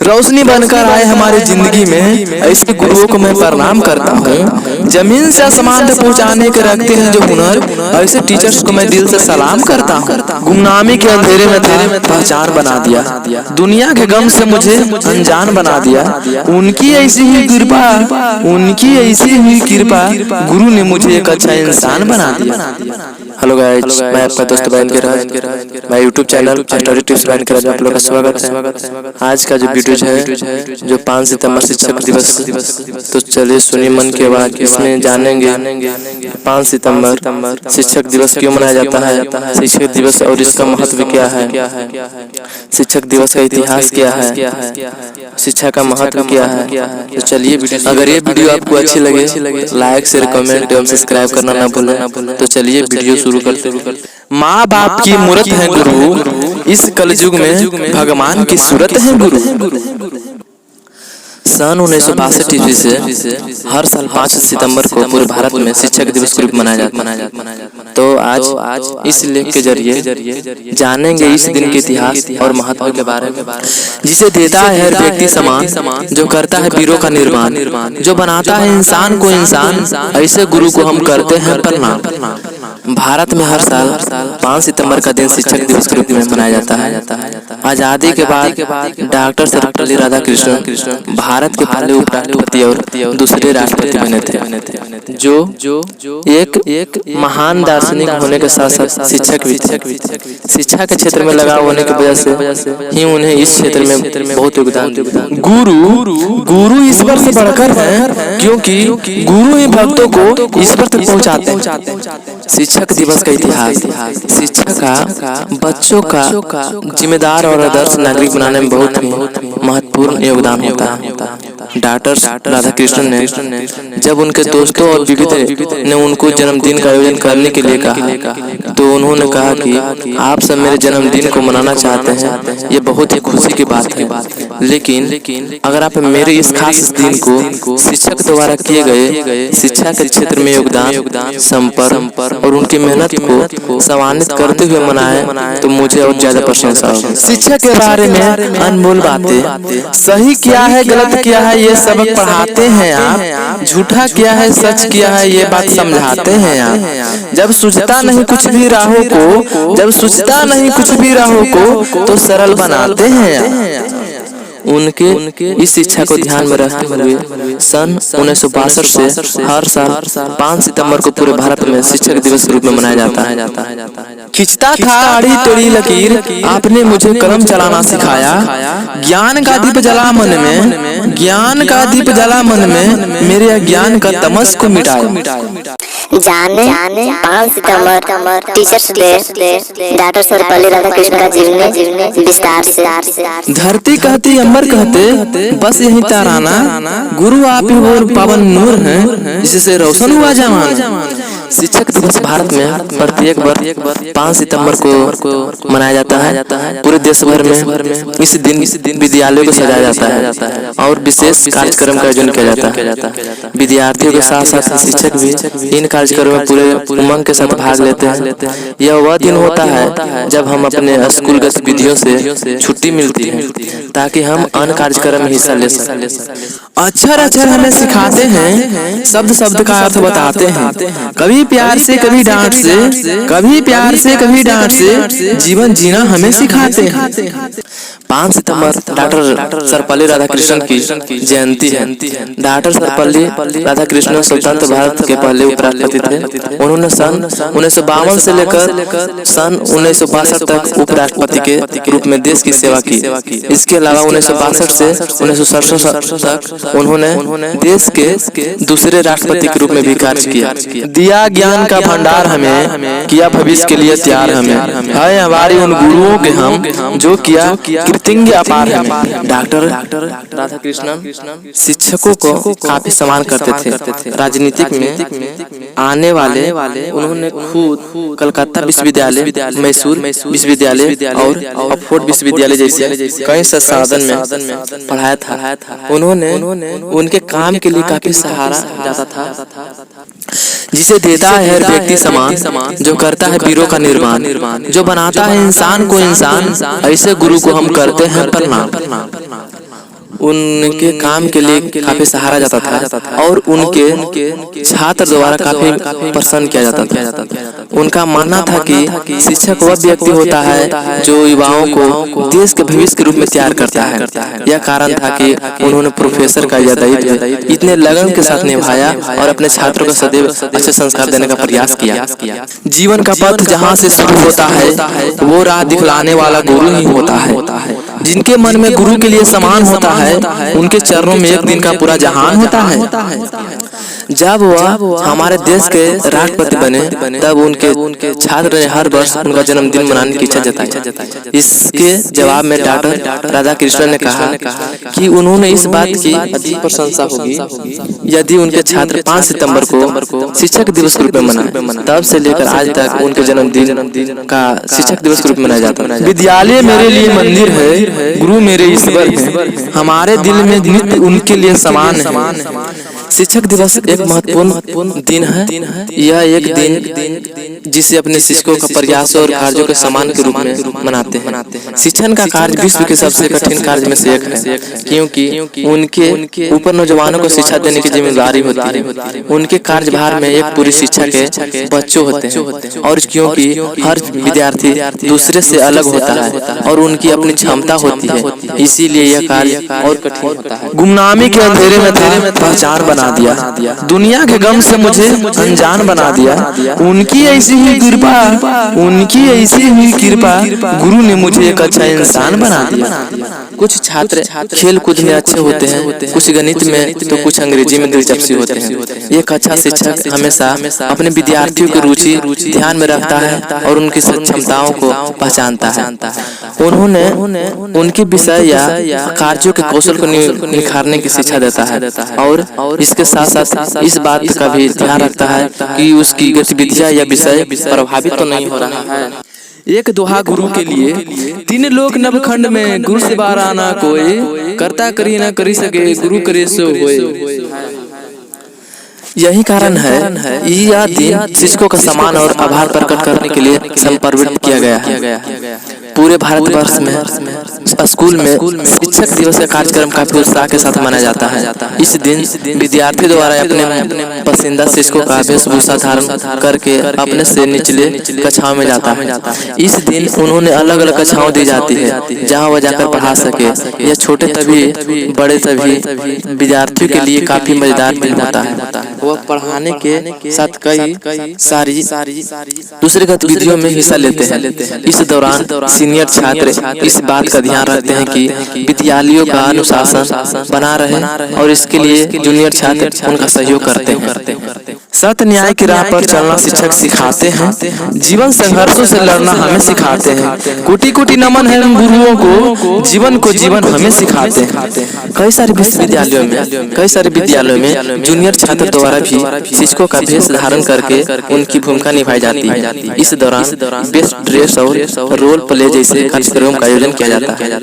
रोशनी बनकर आए हमारी जिंदगी में, ऐसे गुरुओं को मैं प्रणाम करता हूँ। जमीन से आसमान तक पहुँचाने के रखते हैं जो हुनर, ऐसे टीचर्स को मैं दिल से सलाम करता हूँ। गुमनामी के अंधेरे में था, पहचान बना दिया, दुनिया के गम से मुझे अनजान बना दिया। उनकी ऐसी ही कृपा, उनकी ऐसी ही कृपा, गुरु ने मुझे एक अच्छा इंसान बना दिया। हेलो गाइस, मैं आपका दोस्त बैन के राज, मैं YouTube channel story tips ban के राज में आप लोग का स्वागत है। आज का जो वीडियो है जो 5 सितंबर शिक्षक दिवस, तो चलिए सुनिए मन के बात। इसमें जानेंगे 5 सितंबर शिक्षक दिवस क्यों मनाया जाता है, शिक्षक दिवस और इसका महत्व क्या है, शिक्षक दिवस का इतिहास क्या है, शिक्षा का महत्व क्या है। तो चलिए, अगर ये वीडियो आपको अच्छी लगे लाइक शेयर कमेंट एवं सब्सक्राइब करना ना भूलें। तो चलिए वीडियो शुरू करते हैं। माँ बाप की मूरत है गुरु, इस कलयुग में भगवान की सूरत है गुरु। सन 1962 ईस्वी से हर साल 5 सितंबर को पूरे भारत में शिक्षक दिवस के रूप मनाया जाता है। तो आज इस लेख के जरिए जानेंगे इस दिन के इतिहास और महत्व के बारे में, जिसे देता है हर व्यक्ति समान, जो करता है वीरों का निर्माण, जो बनाता है इंसान को इंसान, ऐसे गुरु को हम करते हैं प्रणाम। भारत में हर साल 5 सितंबर का दिन शिक्षक दिवस के रूप में मनाया जाता है। आजादी के बाद डॉक्टर सर्वपल्ली राधाकृष्णन भारत के पहले उपराष्ट्रपति और दूसरे राष्ट्रपति बने थे, जो एक महान दार्शनिक होने के साथ साथ शिक्षक भी थे। शिक्षा के क्षेत्र में लगाव होने की वजह से ही उन्हें इस क्षेत्र में बहुत योगदान दिया। गुरु ईश्वर से बढ़कर है, क्योंकि गुरु ही भक्तों को ईश्वर तक पहुँचाते हैं। शिक्षक दिवस का इतिहास, शिक्षा का बच्चों का जिम्मेदार और आदर्श नागरिक बनाने में बहुत महत्वपूर्ण योगदान होता है। डॉक्टर राधाकृष्णन ने जब उनके दोस्तों और बीवी ने उनको जन्मदिन का आयोजन करने के लिए कहा, तो उन्होंने कहा कि आप सब मेरे जन्मदिन को मनाना चाहते हैं, ये बहुत ही खुशी की बात है, लेकिन अगर आप मेरे इस खास दिन को शिक्षक द्वारा किए गए शिक्षा के क्षेत्र में योगदान, संपर्क और उनकी मेहनत को सम्मानित करते हुए मनाए, तो मुझे और ज्यादा प्रशंसा होगी। शिक्षा के बारे में अनमोल बातें, सही क्या है गलत क्या है ये सबक पढ़ाते हैं आप, झूठा क्या है सच क्या है ये बात समझाते हैं आप। जब सूझता नहीं कुछ भी राहों को, जब सूझता नहीं कुछ भी राहों को, तो सरल बनाते हैं आप। उनके इस शिक्षा को ध्यान में रखते हुए सन 1962 से हर साल 5 सितंबर को पूरे भारत में शिक्षक दिवस के रूप में मनाया जाता है। खिंचता था आड़ी टेढ़ी लकीर, आपने मुझे कलम चलाना सिखाया, ज्ञान का दीप जला मन में, ज्ञान का दीप जला मन में, मेरे अज्ञान का तमस को मिटाया। जाने 5 सितंबर teachers day, doctor Sarvepalli Radhakrishnan का जीवनी विस्तार से। धरती कहती अमर कहते, बस यही ताराना, गुरु आप ही और पावन नूर हैं, जिससे रोशन हुआ जमाना। शिक्षक दिवस भारत में प्रत्येक वर्ष 5 सितंबर को मनाया जाता है। पूरे देश भर में इस दिन विद्यालयों को सजाया जाता है और विशेष कार्यक्रम का आयोजन किया जाता है। विद्यार्थियों के साथ साथ शिक्षक भी इन कार्यक्रमों में पूरे उमंग के साथ भाग लेते हैं। यह वह दिन होता है जब हम अपने स्कूल गतिविधियों से छुट्टी मिलती है, ताकि हम अन्य कार्यक्रम में हिस्सा ले सकें। अक्षर हमें सिखाते हैं, शब्द का अर्थ बताते हैं, कभी प्यार से कभी डांट से, कभी प्यार से कभी डांट से, जीवन जीना हमें सिखाते हैं। 5 सितंबर डॉक्टर सर्वपल्ली राधाकृष्णन की जयंती है। डॉक्टर सर्वपल्ली राधाकृष्णन स्वतंत्र भारत के पहले उपराष्ट्रपति थे। उन्होंने सन 1952 से लेकर सन 1962 तक उपराष्ट्रपति के रूप में देश की सेवा की। इसके अलावा 1962 से 1967 तक उन्होंने देश के दूसरे राष्ट्रपति के रूप में भी कार्य किया। दिया ज्ञान का भंडार हमें, किया भविष्य के लिए तैयार हमें, है हमारी उन गुरुओं के हम, जो किया कृतज्ञ अपार हमें। डॉक्टर राधाकृष्णन शिक्षकों को काफी सम्मान करते थे। राजनीतिक में आने वाले उन्होंने खुद कलकत्ता विश्वविद्यालय, मैसूर विश्वविद्यालय और ऑक्सफोर्ड विश्वविद्यालय जैसे कई संस्थान में पढ़ाया था। उन्होंने उनके काम के लिए काफी सहारा जाता था, जिसे देता है हर व्यक्ति समान, जो करता है वीरों का निर्माण, जो बनाता है इंसान को इंसान, ऐसे गुरु को हम करते हैं प्रणाम। उनके काम के लिए काफी सहारा जाता था और उनके छात्र द्वारा काफी प्रसन्न किया जाता था। उनका मानना था कि शिक्षक वह व्यक्ति होता है जो युवाओं को देश के भविष्य के रूप में तैयार करता है। यह कारण था कि उन्होंने प्रोफेसर का यह दायित्व इतने लगन के साथ निभाया और अपने छात्रों को सदैव अच्छे संस्कार देने का प्रयास किया। जीवन का पथ जहाँ से शुरू होता है वो राह दिखलाने वाला गुरु ही होता है। जिनके मन में गुरु के लिए सम्मान होता है उनके चरणों में एक दिन का पूरा जहान होता है। जब वह हमारे देश के राष्ट्रपति बने तब उनके छात्र ने हर वर्ष उनका जन्मदिन मनाने की इच्छा जताई। इसके जवाब में डॉक्टर राधाकृष्णन ने कहा कि उन्होंने इस बात की अधिक प्रशंसा होगी यदि उनके छात्र 5 सितंबर को शिक्षक दिवस के रूप में मनाए। तब से लेकर आज तक उनके जन्मदिन का शिक्षक दिवस के रूप में मनाया जाता है। विद्यालय मेरे लिए मंदिर है, गुरु मेरे ईश्वर है, हमारे दिल में नित्य उनके लिए समान है। शिक्षक दिवस एक महत्वपूर्ण दिन है। यह एक दिन जिसे अपने शिक्षकों का प्रयासों और कार्यों के सम्मान के रूप में मनाते हैं। शिक्षण का कार्य विश्व के सबसे कठिन कार्य में से एक है, क्योंकि उनके ऊपर नौजवानों को शिक्षा देने की जिम्मेदारी होती है। उनके कार्यभार में एक पूरी शिक्षा के बच्चों होते हैं और क्योंकि हर विद्यार्थी दूसरे से अलग होता है और उनकी अपनी क्षमता होती है, इसीलिए यह कार्य और कठिन होता है। गुमनामी के अंधेरे में था, पहचान बना दिया, दुनिया के गम से मुझे अनजान बना दिया। उनकी ऐसी हुई कृपा गुरु ने मुझे एक अच्छा इंसान बना दिया। कुछ छात्र खेल कूद में अच्छे होते हैं, कुछ गणित में तो कुछ अंग्रेजी में दिलचस्पी होते हैं। एक अच्छा शिक्षक हमेशा अपने विद्यार्थियों की रुचि ध्यान में रखता है और उनकी क्षमताओं को पहचानता है। उन्होंने उनके विषय या कार्यों के कौशल को निखारने की शिक्षा देता है और इसके साथ साथ इस बात का भी ध्यान रखता है कि उसकी गतिविधियां या विषय प्रभावित तो नहीं हो रहा है। एक दोहा गुरु के लिए, 3 लोक नवखंड में गुरु से बाराना कोई, करता करी ना करी सके गुरु करे सो होए। यही कारण है यह दिन शिक्षकों का सम्मान और आभार प्रकट करने के लिए समर्पित किया गया है। पूरे भारतवर्ष में स्कूल में शिक्षक दिवस का कार्यक्रम काफी उत्साह के साथ मनाया जाता है। इस दिन विद्यार्थी द्वारा अपने पसंदीदा शिक्षकों का वेशभूषा धारण करके अपने से निचले कक्षाओं में जाता है। इस दिन उन्होंने अलग अलग कक्षाओं दी जाती है जहां वह जाकर पढ़ा सके। यह छोटे तभी बड़े तभी विद्यार्थियों के लिए काफी मजेदार दिन होता है। वह पढ़ाने के साथ कई सारी दूसरी गतिविधियों में हिस्सा लेते हैं। इस दौरान सीनियर छात्र इस बात का ध्यान रखते हैं कि विद्यालयों का अनुशासन बना रहे और इसके लिए जूनियर छात्र उनका सहयोग करते हैं। सत्य न्याय की राह पर चलना शिक्षक सिखाते हैं। जीवन संघर्षों से लड़ना हमें सिखाते हैं। कोटि कोटि नमन है गुरुओं को, जीवन को जीवन हमें सिखाते हैं। कई सारे विद्यालयों में जूनियर छात्र द्वारा भी शिक्षकों का वेश धारण करके उनकी भूमिका निभाई जाती है। इस दौरान बेस्ट ड्रेस और रोल प्ले जैसे कार्यक्रमों का आयोजन किया जाता है।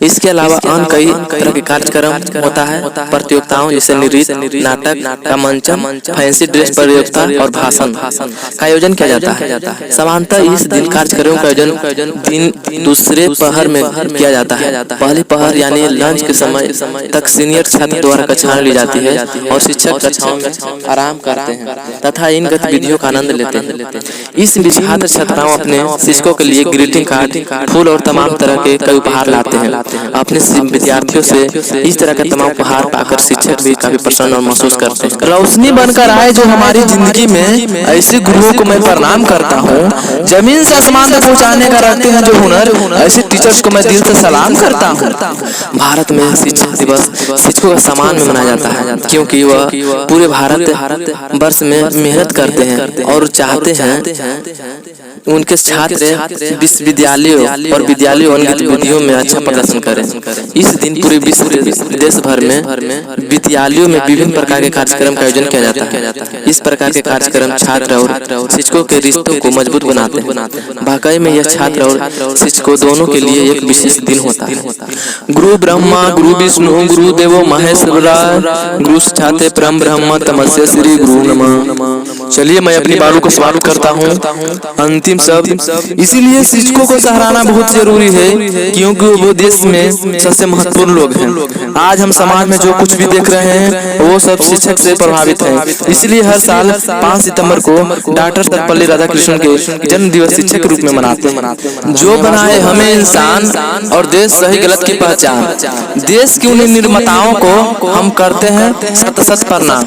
इसके अलावा अन्य कई तरह के कार्यक्रम होता है। प्रतियोगिताओं जैसे नृत्य, नाटक का मंचन, फैंसी ड्रेस प्रतियोगिता और भाषण का आयोजन किया जाता है। समानतः इस दिन कार्यक्रमों का आयोजन दिन दूसरे पहर में किया जाता है। पहले पहर यानी लंच के समय तक सीनियर छात्र द्वारा कक्षाएं ली जाती है और शिक्षक कक्षाओं में आराम करते हैं तथा इन गतिविधियों का आनंद लेते हैं। इस बीच छात्र छात्राओं अपने शिक्षकों के लिए ग्रीटिंग कार्ड, फूल और तमाम तरह के कई उपहार लाते हैं। अपने विद्यार्थियों से इस तरह के तमाम उपहार पाकर शिक्षक भी काफी प्रसन्न और महसूस करते हैं। रोशनी बनकर आए जो हमारी जिंदगी में, ऐसे गुरुओं को मैं प्रणाम करता हूँ। जमीन से आसमान तक पहुँचाने का रखते हैं जो हुनर, ऐसे टीचर्स को मैं दिल से सलाम करता हूँ। भारत में शिक्षक दिवस शिक्षकों का सम्मान में मनाया जाता है क्योंकि वह पूरे भारत वर्ष में मेहनत करते हैं और चाहते हैं उनके छात्र विश्वविद्यालयों और विद्यालयों और गतिविधियों में अच्छा प्रदर्शन करें। इस दिन पूरे विश्व देश भर में विद्यालयों में विभिन्न प्रकार के कार्यक्रम का आयोजन किया जाता है। इस प्रकार के कार्यक्रम छात्र और शिक्षकों के रिश्तों को मजबूत बनाते हैं। वाकई में यह छात्र और शिक्षकों दोनों के लिए एक विशेष दिन होता है। गुरु ब्रह्मा गुरु विष्णु गुरु देवो महेश्वरा, गुरु साक्षात् परम ब्रह्म तस्मै श्री गुरु नमः। चलिए मैं अपनी बातों को समाप्त करता हूँ। अंतिम शब्द, इसीलिए शिक्षकों को सराहना बहुत जरूरी है, क्योंकि वो देश में सबसे महत्वपूर्ण लोग हैं। आज हम समाज में जो कुछ भी देख रहे हैं वो सब शिक्षक से प्रभावित है। इसलिए हर साल 5 सितंबर को डॉक्टर सर्वपल्ली राधाकृष्णन के जन्म दिवस शिक्षक के रूप में मनाते हैं। जो बनाए हमें इंसान और देश सही गलत की पहचान, देश की उन निर्माताओं को हम करते हैं सत सत प्रणाम।